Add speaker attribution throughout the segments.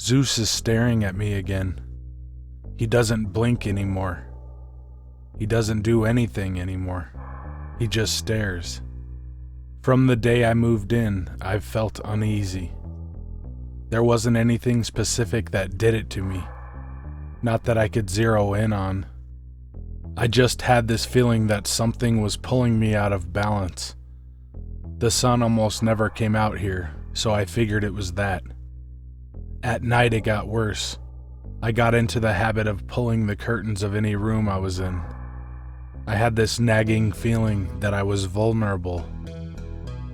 Speaker 1: Zeus is staring at me again. He doesn't blink anymore. He doesn't do anything anymore. He just stares. From the day I moved in, I've felt uneasy. There wasn't anything specific that did it to me. Not that I could zero in on. I just had this feeling that something was pulling me out of balance. The sun almost never came out here, so I figured it was that. At night it got worse. I got into the habit of pulling the curtains of any room I was in. I had this nagging feeling that I was vulnerable.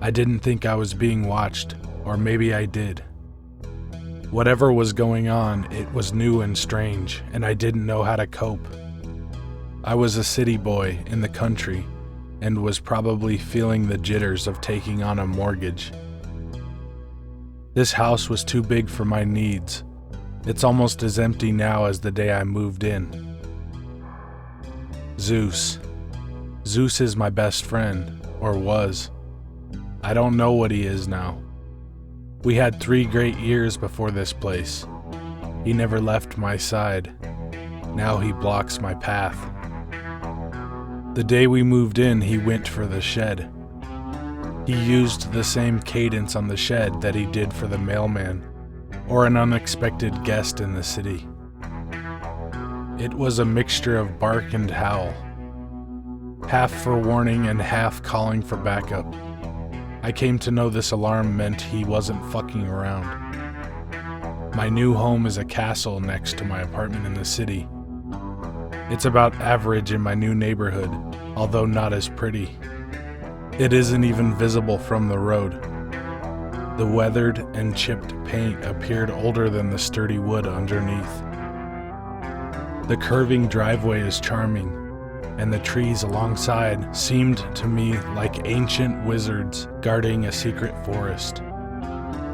Speaker 1: I didn't think I was being watched, or maybe I did. Whatever was going on, it was new and strange, and I didn't know how to cope. I was a city boy in the country, and was probably feeling the jitters of taking on a mortgage. This house was too big for my needs. It's almost as empty now as the day I moved in. Zeus. Zeus is my best friend, or was. I don't know what he is now. We had 3 great years before this place. He never left my side. Now he blocks my path. The day we moved in, he went for the shed. He used the same cadence on the shed that he did for the mailman, or an unexpected guest in the city. It was a mixture of bark and howl, half for warning and half calling for backup. I came to know this alarm meant he wasn't fucking around. My new home is a castle next to my apartment in the city. It's about average in my new neighborhood, although not as pretty. It isn't even visible from the road. The weathered and chipped paint appeared older than the sturdy wood underneath. The curving driveway is charming, and the trees alongside seemed to me like ancient wizards guarding a secret forest.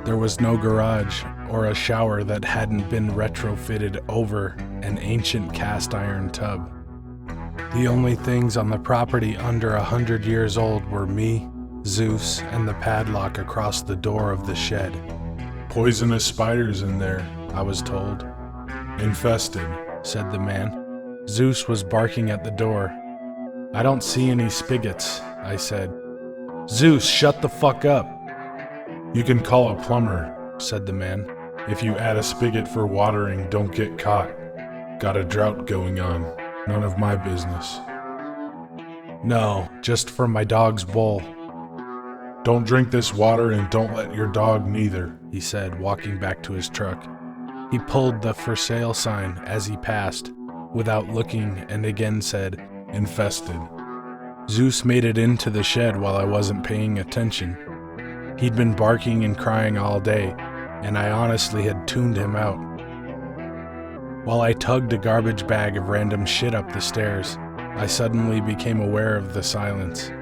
Speaker 1: There was no garage or a shower that hadn't been retrofitted over an ancient cast iron tub. The only things on the property under 100 years old were me, Zeus, and the padlock across the door of the shed. "Poisonous spiders in there," I was told. "Infested," said the man. Zeus was barking at the door. "I don't see any spigots," I said. "Zeus, shut the fuck up." "You can call a plumber," said the man. "If you add a spigot for watering, don't get caught. Got a drought going on. None of my business." "No, just for my dog's bowl." "Don't drink this water and don't let your dog neither," he said, walking back to his truck. He pulled the "for sale" sign as he passed, without looking, and again said, "Infested." Zeus made it into the shed while I wasn't paying attention. He'd been barking and crying all day, and I honestly had tuned him out. While I tugged a garbage bag of random shit up the stairs, I suddenly became aware of the silence.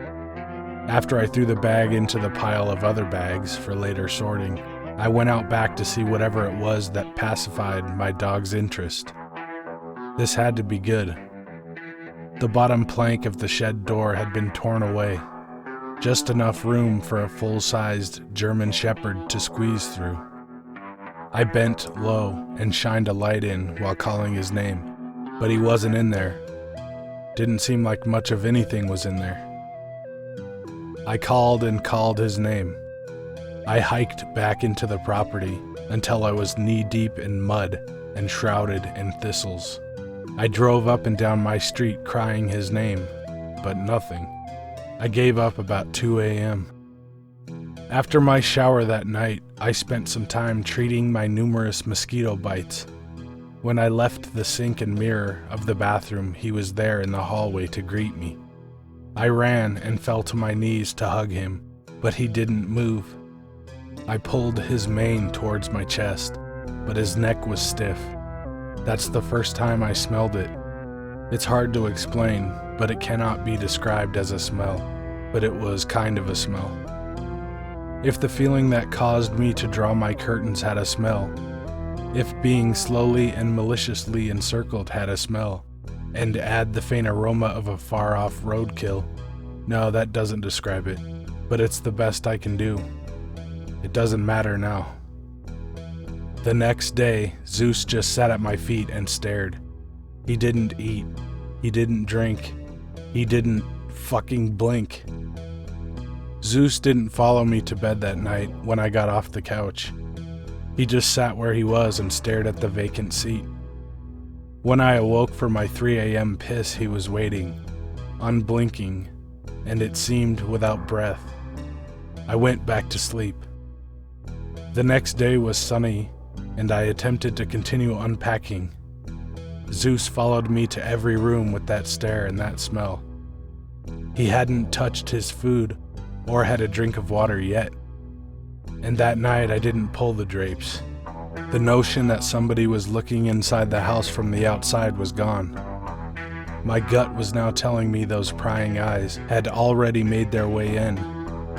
Speaker 1: After I threw the bag into the pile of other bags for later sorting, I went out back to see whatever it was that pacified my dog's interest. This had to be good. The bottom plank of the shed door had been torn away, just enough room for a full-sized German Shepherd to squeeze through. I bent low and shined a light in while calling his name, but he wasn't in there. Didn't seem like much of anything was in there. I called and called his name. I hiked back into the property until I was knee-deep in mud and shrouded in thistles. I drove up and down my street crying his name, but nothing. I gave up about 2 a.m. After my shower that night, I spent some time treating my numerous mosquito bites. When I left the sink and mirror of the bathroom, he was there in the hallway to greet me. I ran and fell to my knees to hug him, but he didn't move. I pulled his mane towards my chest, but his neck was stiff. That's the first time I smelled it. It's hard to explain, but it cannot be described as a smell, but it was kind of a smell. If the feeling that caused me to draw my curtains had a smell, if being slowly and maliciously encircled had a smell, and add the faint aroma of a far-off roadkill, no, that doesn't describe it, but it's the best I can do. It doesn't matter now. The next day, Zeus just sat at my feet and stared. He didn't eat. He didn't drink. He didn't fucking blink. Zeus didn't follow me to bed that night when I got off the couch. He just sat where he was and stared at the vacant seat. When I awoke for my 3 a.m. piss, he was waiting, unblinking, and it seemed without breath. I went back to sleep. The next day was sunny, and I attempted to continue unpacking. Zeus followed me to every room with that stare and that smell. He hadn't touched his food or had a drink of water yet. And that night I didn't pull the drapes. The notion that somebody was looking inside the house from the outside was gone. My gut was now telling me those prying eyes had already made their way in,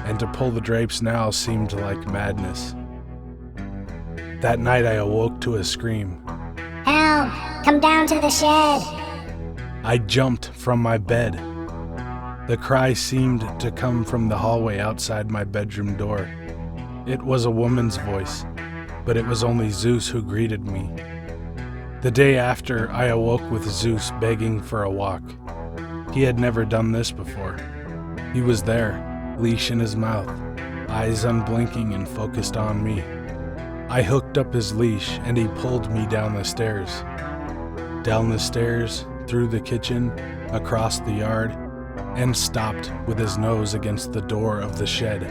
Speaker 1: and to pull the drapes now seemed like madness. That night I awoke to a scream.
Speaker 2: Help! Come down to the shed!
Speaker 1: I jumped from my bed. The cry seemed to come from the hallway outside my bedroom door. It was a woman's voice, but it was only Zeus who greeted me. The day after, I awoke with Zeus begging for a walk. He had never done this before. He was there, leash in his mouth, eyes unblinking and focused on me. I hooked up his leash and he pulled me down the stairs. Down the stairs, through the kitchen, across the yard, and stopped with his nose against the door of the shed.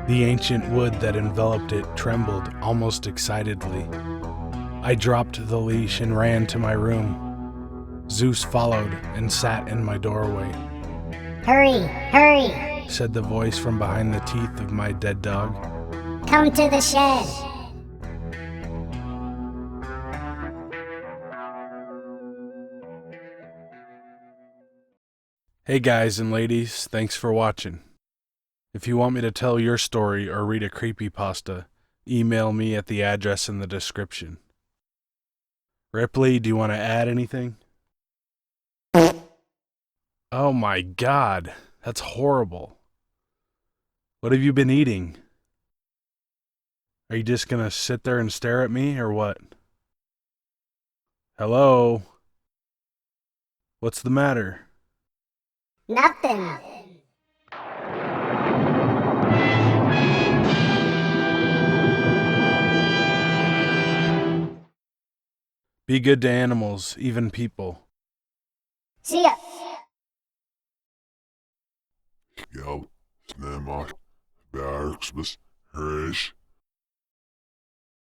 Speaker 1: The ancient wood that enveloped it trembled almost excitedly. I dropped the leash and ran to my room. Zeus followed and sat in my doorway.
Speaker 2: Hurry, hurry!
Speaker 1: Said the voice from behind the teeth of my dead dog.
Speaker 2: Come to the shed!
Speaker 1: Hey guys and ladies, thanks for watching. If you want me to tell your story or read a creepypasta, email me at the address in the description. Ripley, do you want to add anything? Oh my God, that's horrible. What have you been eating? Are you just gonna sit there and stare at me, or what? Hello? What's the matter?
Speaker 2: Nothing.
Speaker 1: Be good to animals, even people.
Speaker 2: See ya.
Speaker 3: Já, snemma, bergsbus, hreish.